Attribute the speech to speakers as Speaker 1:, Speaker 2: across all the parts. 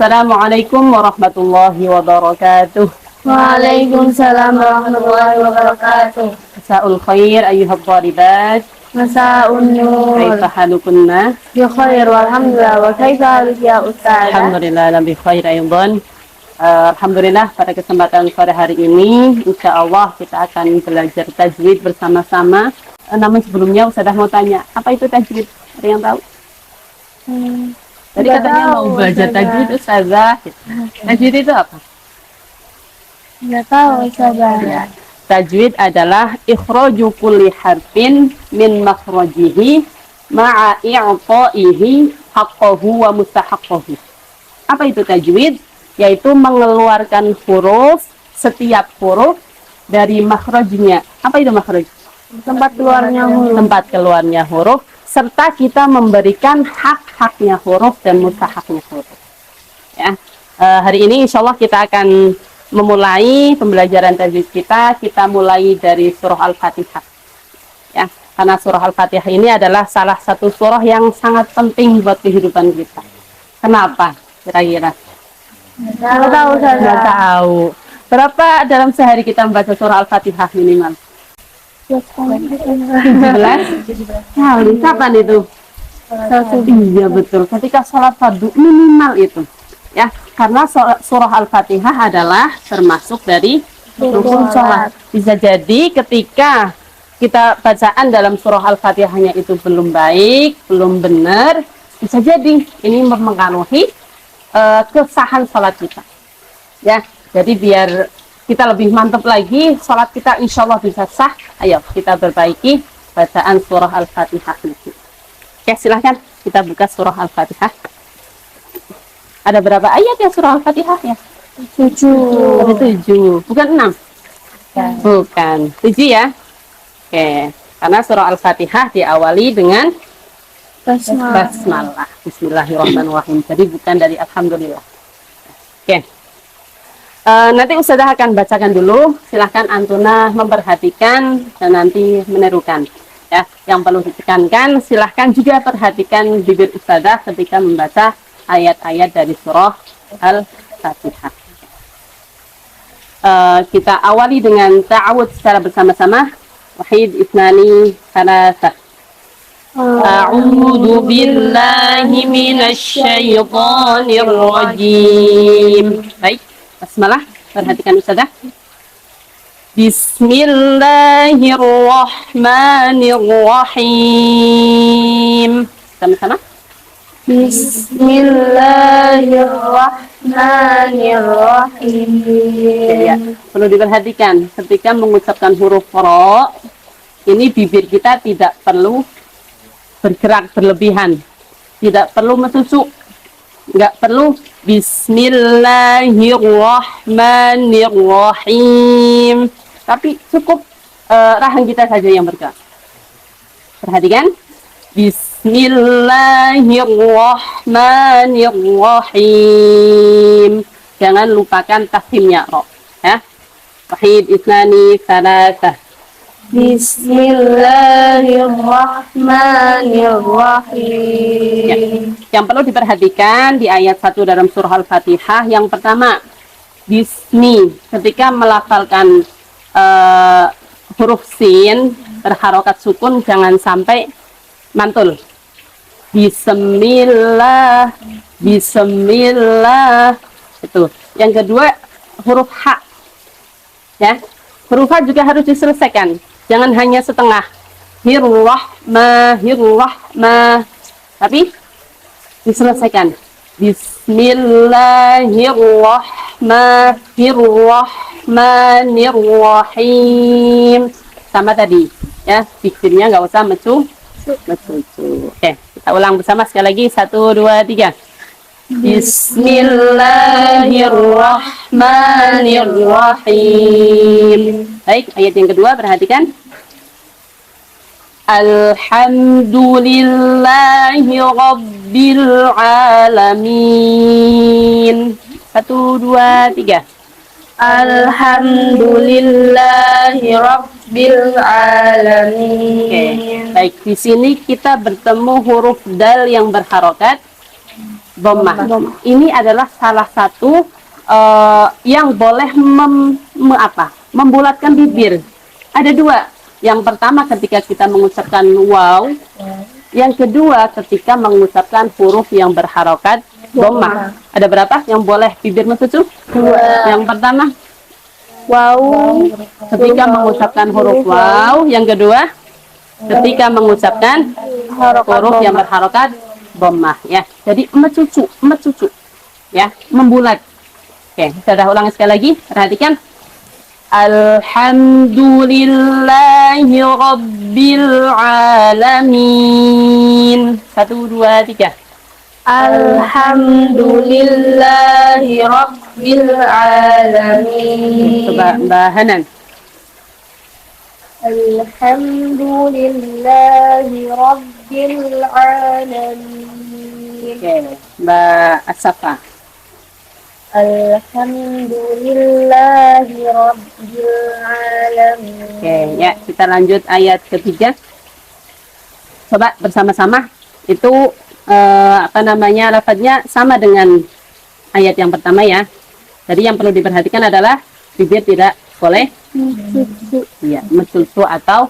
Speaker 1: Assalamualaikum warahmatullahi wabarakatuh.
Speaker 2: Waalaikumsalam warahmatullahi wabarakatuh.
Speaker 1: Masa'ul khair ayyuhal thalibat.
Speaker 2: Masa'un nur.
Speaker 1: Kaifa halukunna?
Speaker 2: Bi khair walhamdulillah wa kaifa haluk ya Ustaz?
Speaker 1: Alhamdulillah nabi khair aydan. Alhamdulillah pada kesempatan sore hari ini insya Allah kita akan belajar tajwid bersama-sama. Namun sebelumnya Ustazah mau tanya, apa itu tajwid? Ada yang tahu? Tadi katanya mau belajar tajwid Ustazah. Tajwid itu apa?
Speaker 2: Nggak tahu Ustazah.
Speaker 1: Tajwid adalah ikhraju kulli harfin min makhrajihi ma'a i'ta'ihi haqqahu wa mustahaqqahu. Apa itu tajwid? Yaitu mengeluarkan huruf, setiap huruf dari makhrajnya. Apa itu makhraj?
Speaker 2: Tempat keluarnya huruf.
Speaker 1: Tempat keluarnya huruf, serta kita memberikan hak-haknya huruf dan mustahaknya huruf. Ya, hari ini insya Allah kita akan memulai pembelajaran tajwid kita. Kita mulai dari surah Al-Fatihah. Ya, karena surah Al-Fatihah ini adalah salah satu surah yang sangat penting buat kehidupan kita. Kenapa? Kira-kira?
Speaker 2: Nggak tahu Ustazah.
Speaker 1: Nggak tahu. Berapa dalam sehari kita membaca surah Al-Fatihah minimal? 17 kali. Kapan itu? Iya betul. Ketika sholat fardu minimal itu. Ya, karena surah Al-Fatihah adalah termasuk dari rukun sholat. Bisa jadi ketika kita bacaan dalam surah Al-Fatihahnya itu belum baik, belum benar, bisa jadi ini mempengaruhi kesahan sholat kita. Ya, jadi biar kita lebih mantap lagi, sholat kita insya Allah bisa sah. Ayo kita perbaiki bacaan surah Al-Fatihah. Oke, silahkan kita buka surah Al-Fatihah. Ada berapa ayat ya surah Al-Fatihah ya?
Speaker 2: 7.
Speaker 1: Ada 7, bukan 6? Bukan, 7 ya. Oke, karena surah Al-Fatihah diawali dengan basmalah. Bismillahirrahmanirrahim. Jadi bukan dari Alhamdulillah. Oke. Nanti Ustazah akan bacakan dulu. Silahkan Antuna memperhatikan dan nanti menirukan. Ya, yang perlu ditekankan, silahkan juga perhatikan bibir Ustazah ketika membaca ayat-ayat dari surah Al-Fatihah. Kita awali dengan ta'awud secara bersama-sama. Wahid, Isnani, Thalatha. A'udzu billahi minasy syaithanir rajim. Baik, basmalah, perhatikan Ustazah. Bismillahirrahmanirrahim. Sama-sama.
Speaker 2: Bismillahirrahmanirrahim.
Speaker 1: Ya, perlu diperhatikan ketika mengucapkan huruf ro, ini bibir kita tidak perlu bergerak berlebihan, tidak perlu mesusuk, nggak perlu Bismillahirrahmanirrahim, tapi cukup rahang kita saja yang bergerak. Perhatikan, Bismillahirrahmanirrahim. Jangan lupakan tafhimnya ro. Ya. Wahid, Isnani, Thalatha.
Speaker 2: Bismillahirrahmanirrahim.
Speaker 1: Ya. Yang perlu diperhatikan di ayat 1 dalam surah Al-Fatihah, yang pertama, bismi, ketika melafalkan huruf sin berharokat sukun, jangan sampai mantul. Bismillah, Bismillah. Itu. Yang kedua, huruf H. Ya. Huruf H juga harus diselesaikan. Jangan hanya setengah. Hirrahma, hirrahma. Tapi diselesaikan. Bismillahirrahmanirrahim. Sama tadi. Ya, pikirnya nggak usah Mecucu. Oke, kita ulang bersama sekali lagi. 1, 2, 3. Bismillahirrahmanirrahim. Baik, ayat yang kedua perhatikan. Alhamdulillahi Rabbil Alamin. 1, 2, 3.
Speaker 2: Alhamdulillahi Rabbil
Speaker 1: Oke,
Speaker 2: Alamin.
Speaker 1: baik. Di sini kita bertemu huruf dal yang berharokat dhammah. Ini adalah salah satu yang boleh membulatkan bibir. Ada dua. Yang pertama ketika kita mengucapkan waw. Yang kedua ketika mengucapkan huruf yang berharokat dhammah. Ada berapa yang boleh bibir mencucu?
Speaker 2: Dua.
Speaker 1: Yang pertama
Speaker 2: Wow.
Speaker 1: ketika mengucapkan huruf waw. Yang kedua ketika mengucapkan huruf yang berharokat dhammah, ya. Jadi mencucu ya, membulat. Oke, saya ulang sekali lagi. Perhatikan. Alhamdulillahi Rabbil Alamin. 1, 2, 3.
Speaker 2: Alhamdulillahi Rabbil Alamin.
Speaker 1: Coba Mbak Hanan.
Speaker 2: Alhamdulillahi Rabbil Alamin.
Speaker 1: Oke, Mbak Asafa.
Speaker 2: Alhamdulillahi Rabbil Alamin.
Speaker 1: Oke, ya, kita lanjut ayat ketiga. Coba bersama-sama. Itu lafadznya sama dengan ayat yang pertama, ya. Jadi yang perlu diperhatikan adalah bibir tidak boleh mencucu atau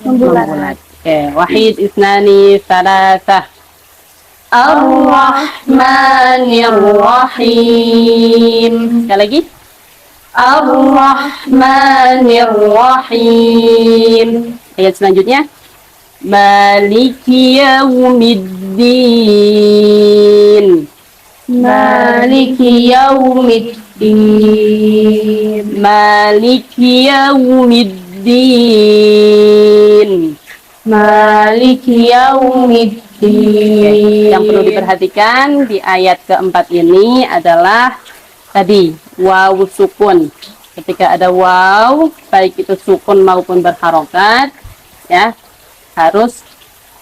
Speaker 1: membulat. Oke, wahid, isnani, salasah. Ar-Rahmanir-Rahim. Sekali lagi. Ar-Rahmanir-Rahim. Ayat selanjutnya. Maliki yaumiddin.
Speaker 2: Maliki yaumiddin.
Speaker 1: Maliki yaumiddin.
Speaker 2: Maliki yaumiddin.
Speaker 1: Yang perlu diperhatikan di ayat keempat ini adalah tadi waw sukun. Ketika ada waw, baik itu sukun maupun berharokat, ya, harus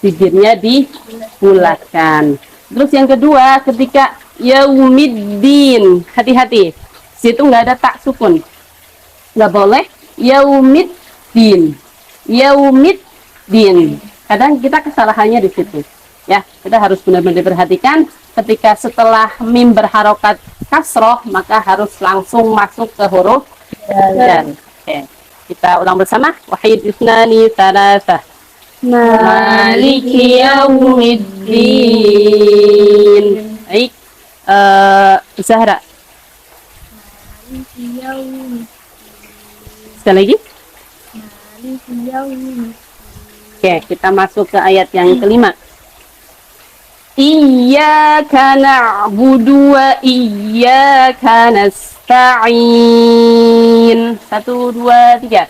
Speaker 1: bibirnya dibulatkan. Terus yang kedua, ketika yaumiddin, hati-hati, situ nggak ada tak sukun, nggak boleh yaumiddin, yaumiddin. Kadang kita kesalahannya di situ. Ya, kita harus benar-benar diperhatikan ketika setelah mim berharokat kasroh, maka harus langsung masuk ke huruf dal. Oke, kita ulang bersama. Wahid, isnani, salasah. Maliki yaumiddin. Baik, Zahra. Sekali lagi. Oke, kita masuk ke ayat yang kelima. Iyyaka na'budu wa iyyaka nasta'in. 1, 2, 3.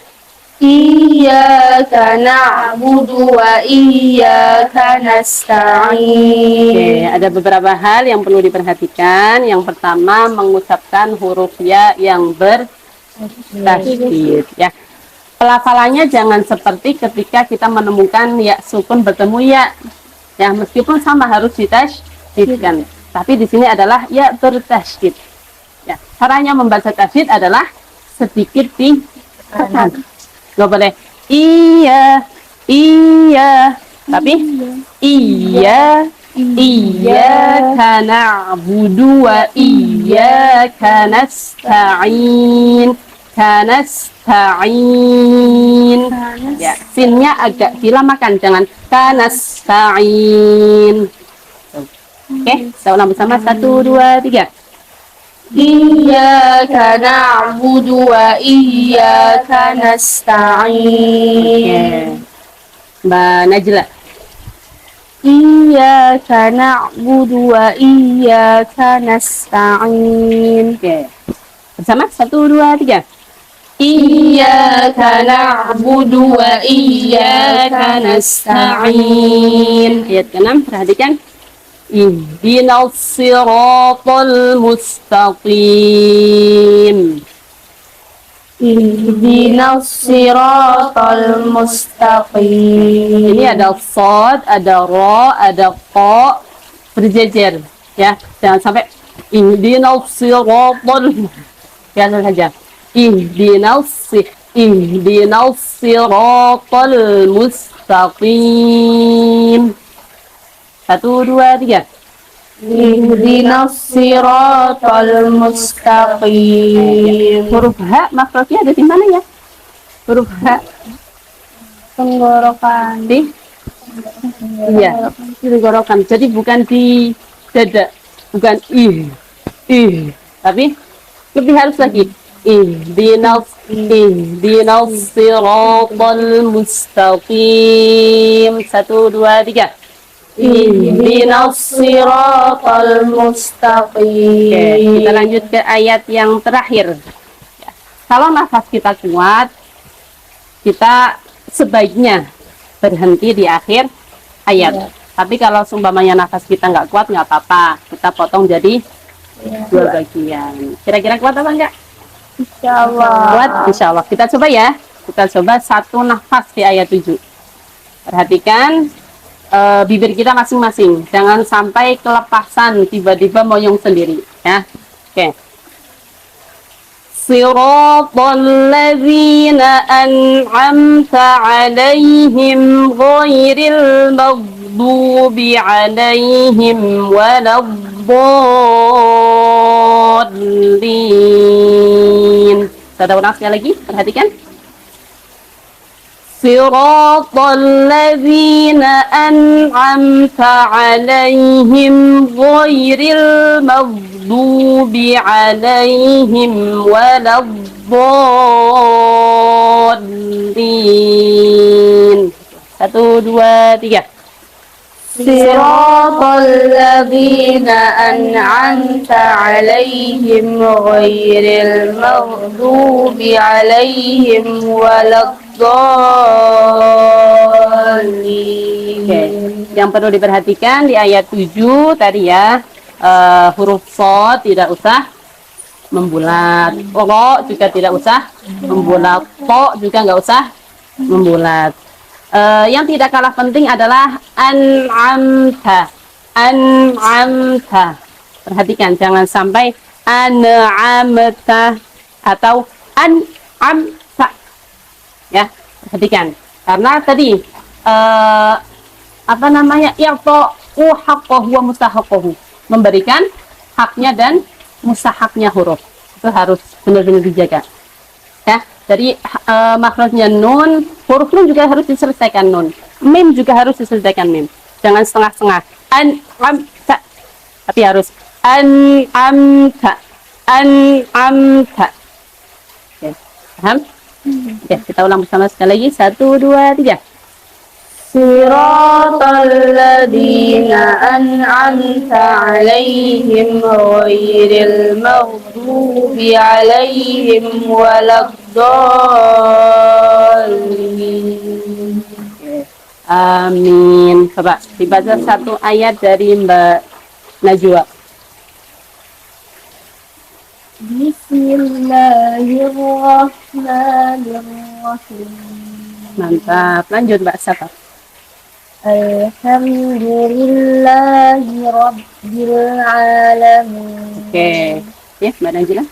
Speaker 2: Iyyaka na'budu wa iyyaka nasta'in.
Speaker 1: Oke, ada beberapa hal yang perlu diperhatikan. Yang pertama, mengucapkan huruf ya yang bertasydid, ya. Pelafalannya jangan seperti ketika kita menemukan ya sukun bertemu ya. Ya, meskipun sama harus ditasydidkan. Tapi di sini adalah ya bertasydid. Ya, caranya membaca tasydid adalah sedikit ditekan. Nggak boleh iya, tapi iya, iyyaka na'budu wa iyyaka nasta'in. Kanasta'in. Ya, sinnya agak dilamakan, jangan kanasta'in. Oke, kita ulang bersama. 1, 2, 3.
Speaker 2: Iyyaka na'budu wa iyyaka nasta'in.
Speaker 1: Mbak Najla.
Speaker 2: Iyyaka na'budu wa iyyaka nasta'in.
Speaker 1: Oke. Bersama. 1, 2, 3.
Speaker 2: Iyyaka na'budu wa iyyaka nasta'in.
Speaker 1: Ayat ke-6, perhatikan. Ihdinas siratal mustaqim.
Speaker 2: Ihdinas siratal mustaqim.
Speaker 1: Ini ada sod, ada ro, ada ko, berjejer. Ya, jangan sampai ihdinas siratal. Biasa saja. Ihdinas siratal mustaqim. 1, 2, 3.
Speaker 2: Ihdinas siratal mustaqim.
Speaker 1: Huruf H makrotnya ada di mana ya? Huruf H
Speaker 2: Tenggorokan.
Speaker 1: di iya, di tenggorokan. Jadi bukan di dada, bukan tapi lebih halus lagi. Ihdinas siratal mustaqim. 1, 2, 3.
Speaker 2: Ihdinas siratal
Speaker 1: Oke,
Speaker 2: mustaqim.
Speaker 1: kita lanjut ke ayat yang terakhir. Ya, kalau nafas kita kuat, kita sebaiknya berhenti di akhir ayat. Tapi kalau seumpamanya nafas kita nggak kuat, nggak apa-apa. Kita potong jadi 2 bagian. Kira-kira kuat apa enggak?
Speaker 2: Insyaallah.
Speaker 1: Kuat, insya Allah. Kita coba ya. Kita coba 1 nafas di ayat 7. Perhatikan bibir kita masing-masing. Jangan sampai kelepasan, tiba-tiba moyong sendiri. Ya. Oke. Siratal ladzina an'amta 'alaihim ghairil maghdubi 'alaihim waladdallin. Kita ulang sekali lagi, perhatikan. Siratal ladzina an'amta 'alaihim ghairil maghdubi 'alaihim waladdallin. 1, 2, 3.
Speaker 2: Siratal ladzina an'amta 'alaihim ghairil maghdubi 'alaihim waladdallin.
Speaker 1: Oke, yang perlu diperhatikan di ayat 7 tadi ya, huruf shad tidak usah membulat, ro juga tidak usah membulat, to juga nggak usah membulat. Yang tidak kalah penting adalah an'amta. Perhatikan, jangan sampai an'amta atau an'amta. Ya, perhatikan. Karena tadi apa namanya? I'ta'u haqqahu wa mustahaqqahu. Memberikan haknya dan mustahaknya huruf. Itu harus benar-benar dijaga. Ya, jadi makhrajnya nun, huruf nun juga harus diselesaikan nun. Mim juga harus diselesaikan mim. Jangan setengah-setengah. An'amta. Tapi harus an'amta. Oke, paham? Oke, kita ulang bersama sekali lagi. 1, 2, 3.
Speaker 2: Siratal ladzina an'amta 'alaihim ghairil maghdubi 'alaihim waladdallin.
Speaker 1: Amin. Coba dibaca 1 ayat dari Mbak Najwa.
Speaker 2: Bismillahirrahmanirrahim.
Speaker 1: Mantap. Lanjut Mbak Safa.
Speaker 2: Alhamdulillahi Rabbil Alamin.
Speaker 1: Oke. Ya, Mbak Najila.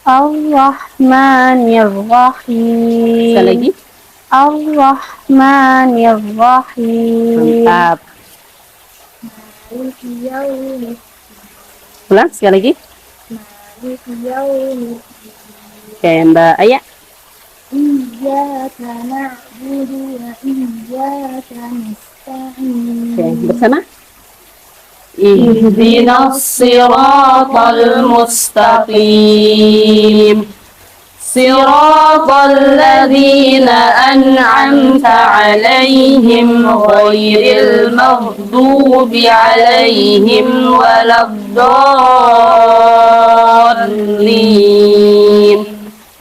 Speaker 2: Ar-Rahmanir-Rahim.
Speaker 1: Sekali lagi.
Speaker 2: Ar-Rahmanir-Rahim.
Speaker 1: Mantap.
Speaker 2: Maliki yaumiddin.
Speaker 1: Ulang sekali lagi.
Speaker 2: Maliki yaumiddin.
Speaker 1: Oke, Mbak Aya.
Speaker 2: Iyyaka na'budu wa iyyaka nasta'in.
Speaker 1: Oke, bersama. Ihdinas siratal mustaqim. Siratal ladzina an'amta 'alaihim ghairil maghdubi 'alaihim waladdallin.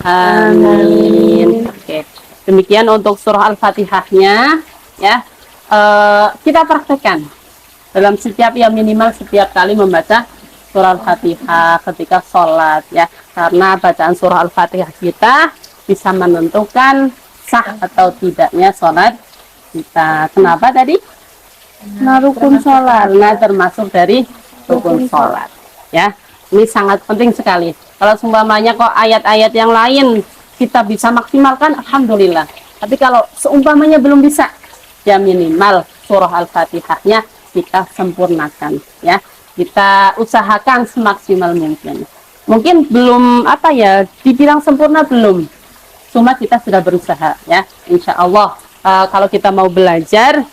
Speaker 1: Amin. Oke. Demikian untuk surah Al-Fatihahnya ya. Kita praktekkan dalam setiap minimal setiap kali membaca surah Al-Fatihah ketika sholat ya. Karena bacaan surah Al-Fatihah kita bisa menentukan sah atau tidaknya sholat kita. Kenapa tadi? Rukun sholat. Nah, termasuk dari rukun sholat ya. Ini sangat penting sekali. Kalau seumpamanya kok ayat-ayat yang lain kita bisa maksimalkan, alhamdulillah. Tapi kalau seumpamanya belum bisa, ya minimal surah Al-Fatihahnya kita sempurnakan ya. Kita usahakan semaksimal mungkin. Mungkin belum dibilang sempurna belum. Cuma kita sudah berusaha ya. Insya Allah kalau kita mau belajar,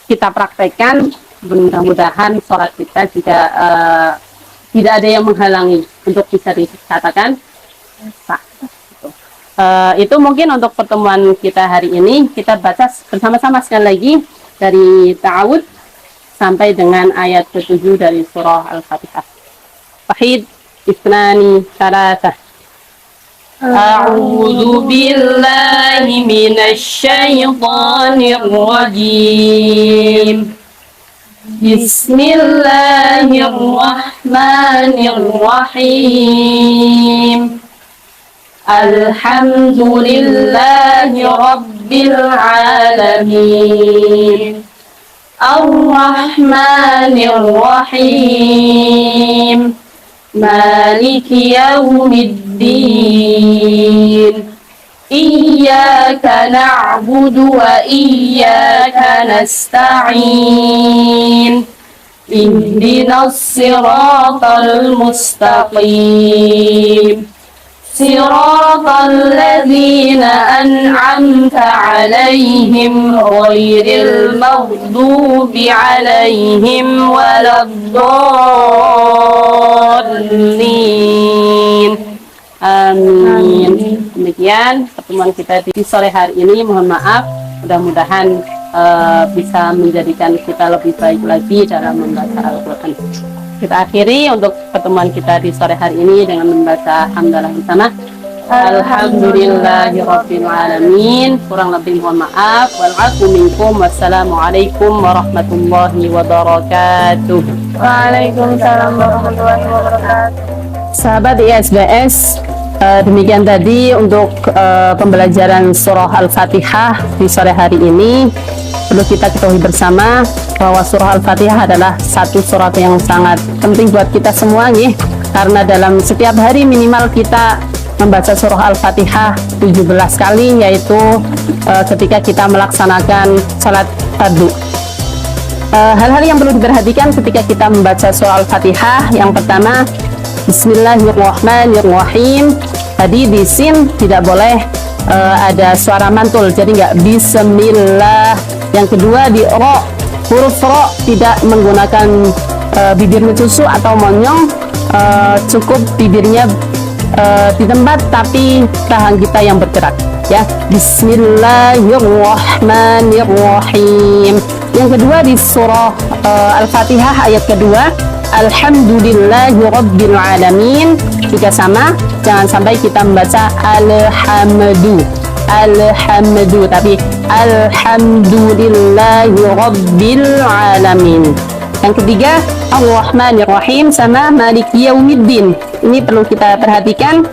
Speaker 1: kita praktekkan, mudah-mudahan sholat kita juga tidak ada yang menghalangi untuk bisa dikatakan sah. Itu mungkin untuk pertemuan kita hari ini. Kita baca bersama-sama sekali lagi dari ta'awud sampai dengan ayat ke-7 dari surah Al-Fatihah. Wahid, isnani, salatah. A'udzu billahi minasy syaithanir rajim. Bismillahirrahmanirrahim. Alhamdulillahi rabbil alamin. Ar-Rahmanir-Rahim. Maliki yaumiddin. Iyyaka na'budu wa iyyaka nasta'in. Ihdinas siratal mustaqim. Siratal ladzina an'amta 'alaihim ghairil maghdubi 'alaihim waladdallin. Amin. Demikian pertemuan kita di sore hari ini. Mohon maaf, mudah-mudahan bisa menjadikan kita lebih baik lagi dalam membaca Al-Quran. Kita akhiri untuk pertemuan kita di sore hari ini dengan membaca hamdalah bersama. Alhamdulillahirabbil alamin. Kurang lebih mohon maaf. Wal 'afwu minkum. Wassalamualaikum warahmatullahi wabarakatuh.
Speaker 2: Waalaikumsalam warahmatullahi wabarakatuh.
Speaker 1: Sahabat ISBS, demikian tadi untuk pembelajaran surah Al-Fatihah di sore hari ini. Perlu kita ketahui bersama bahwa surah Al-Fatihah adalah satu surat yang sangat penting buat kita semua nih, karena dalam setiap hari minimal kita membaca surah Al-Fatihah 17 kali, yaitu ketika kita melaksanakan salat fardu. Hal-hal yang perlu diperhatikan ketika kita membaca surah Al-Fatihah, yang pertama Bismillahirrahmanirrahim. Tadi di sin tidak boleh ada suara mantul, jadi nggak bismillah. Yang kedua di ro, huruf ro tidak menggunakan bibirnya susu atau monyong, cukup bibirnya di tempat tapi tahan kita yang bergerak ya. Bismillahirrahmanirrahim. Yang kedua di surah Al-Fatihah ayat kedua, Alhamdulillahi rabbil alamin. Juga sama, jangan sampai kita membaca alhamdu, tapi alhamdulillahi rabbil alamin. Yang ketiga, Ar-Rahmanir-Rahim sama Maliki Yaumiddin. Ini perlu kita perhatikan.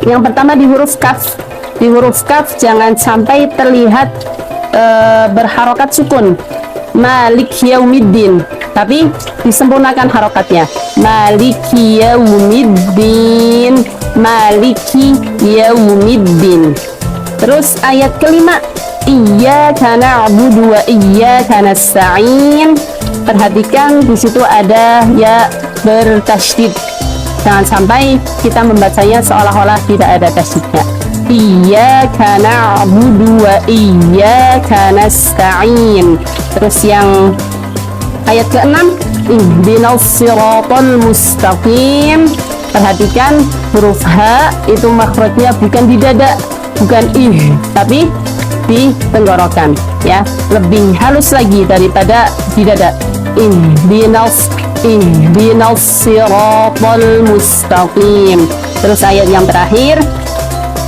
Speaker 1: Yang pertama di huruf kaf. Di huruf kaf jangan sampai terlihat berharokat sukun. Malik Yaumiddin, tapi disempurnakan harokatnya. Maliki Yaumiddin, Maliki Yaumiddin. Terus ayat kelima, Iyyaka na'budu wa iyyaka nasta'in. Perhatikan di situ ada ya bertasydid. Jangan sampai kita membacanya seolah-olah tidak ada tasydidnya. Iyyaka na'budu wa iyyaka nasta'in. Terus yang ayat ke-6, ihdinas siratal mustaqim. Perhatikan huruf H itu makhrajnya bukan di dada, bukan ih, tapi di tenggorokan ya, lebih halus lagi daripada di dada. Ihdinas siratal mustaqim. Terus ayat yang terakhir,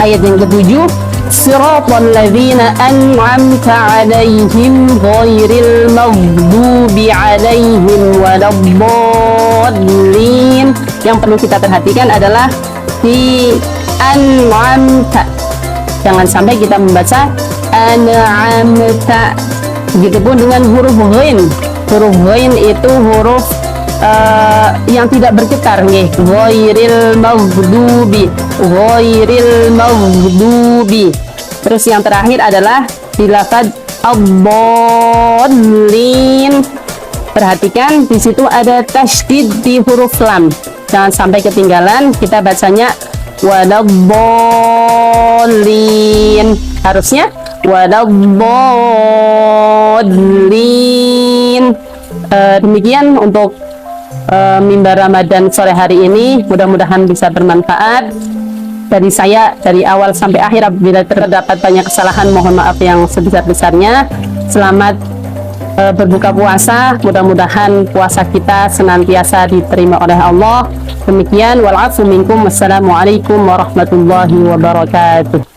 Speaker 1: Ayat yang ketujuh, Siratal ladzina an'amta 'alaihim ghairil maghdubi 'alaihim waladdallin. Yang perlu kita perhatikan adalah di an'amta. Jangan sampai kita membaca an'amta. Begitupun dengan huruf ghain. Huruf ghain itu huruf yang tidak bergetar nih. Ghairil maghdubi, ghairil maghdubi. Terus yang terakhir adalah di lafaz ad-dallin. Perhatikan di situ ada tasydid di huruf lam. Jangan sampai ketinggalan, kita bacanya waladdallin. Harusnya waladdallin. Demikian untuk mimbar Ramadan sore hari ini, mudah-mudahan bisa bermanfaat. Dari saya, dari awal sampai akhir, apabila terdapat banyak kesalahan, mohon maaf yang sebesar-besarnya. Selamat berbuka puasa, mudah-mudahan puasa kita senantiasa diterima oleh Allah. Demikian, wal afu minkum, wassalamualaikum warahmatullahi wabarakatuh.